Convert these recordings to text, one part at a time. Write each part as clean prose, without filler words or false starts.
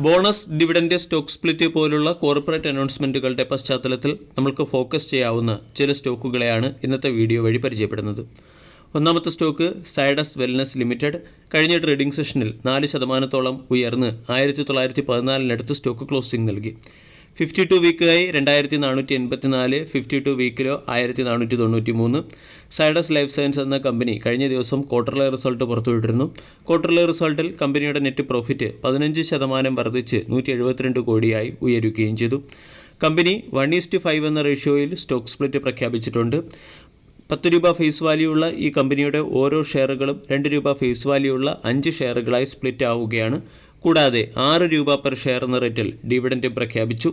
Bonus, dividend, stock split പോലുള്ള corporate അനൗൺസ്മെൻറ്റുകളുടെ പശ്ചാത്തലത്തിൽ നമുക്ക് ഫോക്കസ് ചെയ്യാവുന്ന ചില സ്റ്റോക്കുകളെയാണ് ഇന്നത്തെ വീഡിയോ വഴി പരിചയപ്പെടുന്നത്. ഒന്നാമത്തെ സ്റ്റോക്ക് സൈഡസ് വെൽനസ് ലിമിറ്റഡ്. കഴിഞ്ഞ ട്രേഡിംഗ് സെഷനിൽ 4% ഉയർന്ന് 1914 സ്റ്റോക്ക് ക്ലോസിംഗ് നൽകി. 52 വീക്കായി 2484, 52 വീക്കിലോ 1493. സൈഡസ് ലൈഫ് സയൻസ് എന്ന കമ്പനി കഴിഞ്ഞ ദിവസം ക്വാർട്ടർലി റിസൾട്ട് പുറത്തുവിട്ടിരുന്നു. ക്വാർട്ടർലി റിസൾട്ടിൽ കമ്പനിയുടെ നെറ്റ് പ്രോഫിറ്റ് 15% വർദ്ധിച്ച് 172 കോടിയായി ഉയരുകയും ചെയ്തു. കമ്പനി 1:5 എന്ന റേഷ്യോയിൽ സ്റ്റോക്ക് സ്പ്ലിറ്റ് പ്രഖ്യാപിച്ചിട്ടുണ്ട്. 10 രൂപ ഫേസ് വാല്യൂ ഉള്ള ഈ കമ്പനിയുടെ ഓരോ ഷെയറുകളും 2 രൂപ ഫേസ് വാല്യൂ ഉള്ള 5 ഷെയറുകളായി സ്പ്ലിറ്റ് ആവുകയാണ്. കൂടാതെ 6 രൂപ പെർ ഷെയർ എന്ന റേറ്റിൽ ഡിവിഡൻഡ് പ്രഖ്യാപിച്ചു.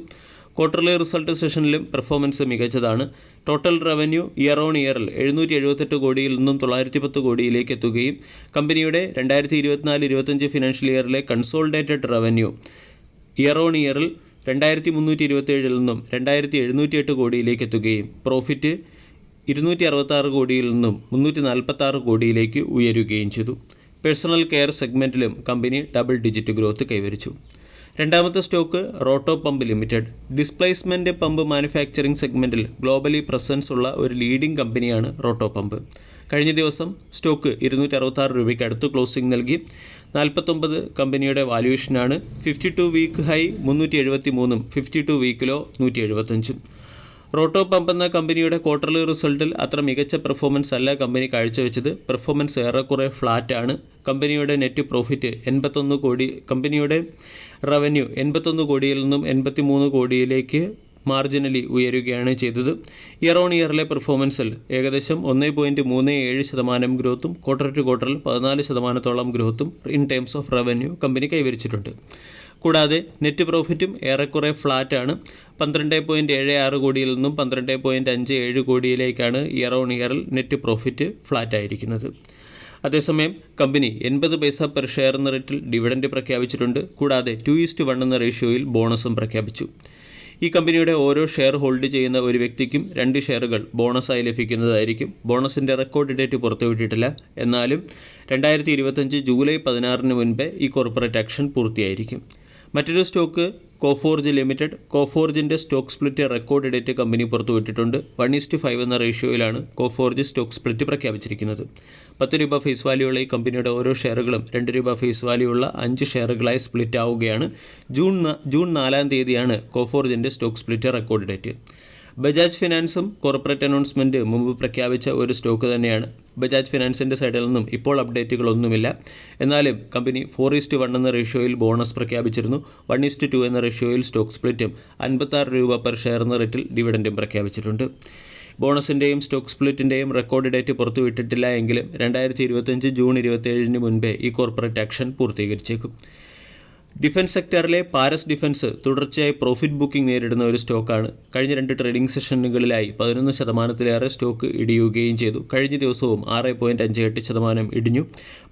ക്വാർട്ടർലി റിസൾട്ട് സെഷനിലും പെർഫോമൻസ് മികച്ചതാണ്. ടോട്ടൽ റവന്യൂ ഇയർ ഓൺ ഇയറിൽ 778 കോടിയിൽ നിന്നും 910 കോടിയിലേക്ക് എത്തുകയും കമ്പനിയുടെ 2024-25 ഫിനാൻഷ്യൽ ഇയറിലെ കൺസോളിഡേറ്റഡ് റവന്യൂ ഇയർ ഓൺ ഇയറിൽ 2327 നിന്നും 2708 കോടിയിലേക്ക് എത്തുകയും പ്രോഫിറ്റ് 266 കോടിയിൽ നിന്നും 346 കോടിയിലേക്ക് ഉയരുകയും ചെയ്തു. പേഴ്സണൽ കെയർ സെഗ്മെൻറ്റിലും കമ്പനി ഡബിൾ ഡിജിറ്റ് ഗ്രോത്ത് കൈവരിച്ചു. രണ്ടാമത്തെ stock Roto pump limited. Displacement pump manufacturing സെഗ്മെൻറ്റിൽ ഗ്ലോബലി പ്രസൻസ് ഉള്ള ഒരു ലീഡിംഗ് കമ്പനിയാണ് റോട്ടോ പമ്പ്. കഴിഞ്ഞ ദിവസം സ്റ്റോക്ക് 266 രൂപയ്ക്ക് അടുത്ത് ക്ലോസിംഗ് നൽകി. 49 കമ്പനിയുടെ വാല്യുവേഷനാണ്. 52 വീക്ക് ഹൈ 373, 52 വീക്കിലോ 175. റോട്ടോ പമ്പ് എന്ന കമ്പനിയുടെ ക്വാർട്ടർലി റിസൾട്ടിൽ അത്ര മികച്ച പെർഫോമൻസ് അല്ല കമ്പനി കാഴ്ചവെച്ചത്. പെർഫോമൻസ് ഏറെക്കുറെ ഫ്ലാറ്റാണ്. കമ്പനിയുടെ നെറ്റ് പ്രോഫിറ്റ് 81 കോടി, കമ്പനിയുടെ റവന്യൂ 81 കോടിയിൽ നിന്നും 83 കോടിയിലേക്ക് മാർജിനലി ഉയരുകയാണ് ചെയ്തത്. ഇയർ ഓൺ ഇയറിലെ പെർഫോമൻസിൽ ഏകദേശം 1.37% ഗ്രോത്തും ക്വാർട്ടർ ടു ക്വാർട്ടറിൽ 14% ഗ്രോത്തും ഇൻ ടേംസ് ഓഫ് റവന്യൂ കമ്പനി കൈവരിച്ചിട്ടുണ്ട്. കൂടാതെ നെറ്റ് പ്രോഫിറ്റും ഏറെക്കുറെ ഫ്ലാറ്റാണ്. 12.76 കോടിയിൽ നിന്നും 12.57 കോടിയിലേക്കാണ് ഇയർ ഓൺ ഇയറിൽ നെറ്റ് പ്രോഫിറ്റ് ഫ്ലാറ്റായിരിക്കുന്നത്. അതേസമയം കമ്പനി 80 പൈസ പെർ ഷെയർ എന്ന റേറ്റിൽ ഡിവിഡൻഡ് പ്രഖ്യാപിച്ചിട്ടുണ്ട്. കൂടാതെ 2:1 എന്ന റേഷ്യോയിൽ ബോണസും പ്രഖ്യാപിച്ചു. ഈ കമ്പനിയുടെ ഓരോ ഷെയർ ഹോൾഡ് ചെയ്യുന്ന ഒരു വ്യക്തിക്കും 2 ഷെയറുകൾ ബോണസായി ലഭിക്കുന്നതായിരിക്കും. ബോണസിൻ്റെ റെക്കോർഡ് ഡേറ്റ് പുറത്തുവിട്ടിട്ടില്ല. എന്നാലും 2025 ജൂലൈ 16 മുൻപേ ഈ കോർപ്പറേറ്റ് ആക്ഷൻ പൂർത്തിയായിരിക്കും. മറ്റൊരു സ്റ്റോക്ക് കോഫോർജ് ലിമിറ്റഡ്. കോഫോർജിൻ്റെ സ്റ്റോക്ക് സ്പ്ലിറ്റ് റെക്കോർഡ് ഡേറ്റ് കമ്പനി പുറത്തുവിട്ടിട്ടുണ്ട്. 1:5 എന്ന റേഷ്യോയിലാണ് കോഫോർജ് സ്റ്റോക്ക് സ്പ്ലിറ്റ് പ്രഖ്യാപിച്ചിരിക്കുന്നത്. 10 രൂപ ഫേസ് വാല്യൂ ഉള്ള ഈ കമ്പനിയുടെ ഓരോ ഷെയറുകളും 2 രൂപ ഫേസ് വാല്യൂ ഉള്ള 5 ഷെയറുകളായി സ്പ്ലിറ്റ് ആവുകയാണ്. ജൂൺ 4 കോഫോർജിൻ്റെ stock split record date. Bajaj ഫിനാൻസും കോർപ്പറേറ്റ് അനൗൺസ്മെൻറ്റ് മുമ്പ് പ്രഖ്യാപിച്ച ഒരു സ്റ്റോക്ക് തന്നെയാണ്. ബജാജ് ഫിനാൻസിൻ്റെ സൈഡിൽ നിന്നും ഇപ്പോൾ അപ്ഡേറ്റുകളൊന്നുമില്ല. എന്നാലും കമ്പനി 4:1 എന്ന റേഷ്യോയിൽ ബോണസ് പ്രഖ്യാപിച്ചിരുന്നു. 1:2 എന്ന റേഷ്യോയിൽ സ്റ്റോക്ക് സ്പ്ലിറ്റും 56 രൂപ പെർ ഷെയർ എന്ന റേറ്റിൽ ഡിവിഡൻഡും പ്രഖ്യാപിച്ചിട്ടുണ്ട്. ബോണസിൻ്റെയും സ്റ്റോക്ക് സ്പ്ലിറ്റിൻ്റെയും റെക്കോർഡ് ഡേറ്റ് പുറത്തുവിട്ടിട്ടില്ല എങ്കിലും 2025 ജൂൺ 27 മുൻപേ ഈ corporate action പൂർത്തീകരിച്ചേക്കും. Defence സെക്ടറിലെ Paras defence തുടർച്ചയായി പ്രോഫിറ്റ് ബുക്കിംഗ് നേരിടുന്ന ഒരു സ്റ്റോക്കാണ്. കഴിഞ്ഞ 2 ട്രേഡിംഗ് സെഷനുകളിലായി 11%-ലേറെ സ്റ്റോക്ക് ഇടിയുകയും ചെയ്തു. കഴിഞ്ഞ ദിവസവും 6.58% ഇടിഞ്ഞു.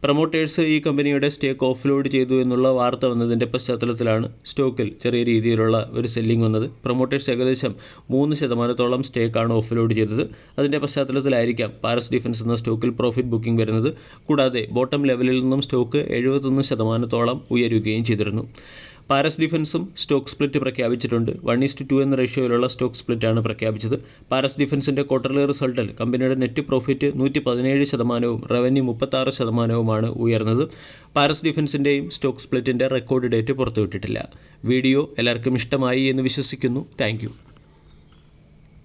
പ്രൊമോട്ടേഴ്സ് ഈ കമ്പനിയുടെ സ്റ്റേക്ക് ഓഫ്ലോഡ് ചെയ്തു എന്നുള്ള വാർത്ത വന്നതിൻ്റെ പശ്ചാത്തലത്തിലാണ് സ്റ്റോക്കിൽ ചെറിയ രീതിയിലുള്ള ഒരു സെല്ലിംഗ് വന്നത്. പ്രൊമോട്ടേഴ്സ് ഏകദേശം 3% സ്റ്റേക്കാണ് ഓഫ്ലോഡ് ചെയ്തത്. അതിൻ്റെ പശ്ചാത്തലത്തിലായിരിക്കാം പാരസ് ഡിഫൻസ് എന്ന സ്റ്റോക്കിൽ പ്രോഫിറ്റ് ബുക്കിംഗ് വരുന്നത്. കൂടാതെ ബോട്ടം ലെവലിൽ നിന്നും സ്റ്റോക്ക് 71% ഉയരുകയും ചെയ്തിരുന്നു. പാരസ് ഡിഫൻസും സ്റ്റോക്ക് സ്പ്ലിറ്റ് പ്രഖ്യാപിച്ചിട്ടുണ്ട്. 1:2 എന്ന റേഷ്യോയിലുള്ള സ്റ്റോക്ക് സ്പ്ലിറ്റാണ് പ്രഖ്യാപിച്ചത്. പാരസ് ഡിഫൻസിൻ്റെ ക്വാർട്ടർലി റിസൾട്ടിൽ കമ്പനിയുടെ നെറ്റ് പ്രോഫിറ്റ് 117%, റവന്യൂ 36% ഉയർന്നത്. Paras ഡിഫൻസിൻ്റെയും stock സ്പ്ലിറ്റിൻ്റെ record date പുറത്തുവിട്ടിട്ടില്ല. Video എല്ലാവർക്കും ഇഷ്ടമായി എന്ന് വിശ്വസിക്കുന്നു. താങ്ക്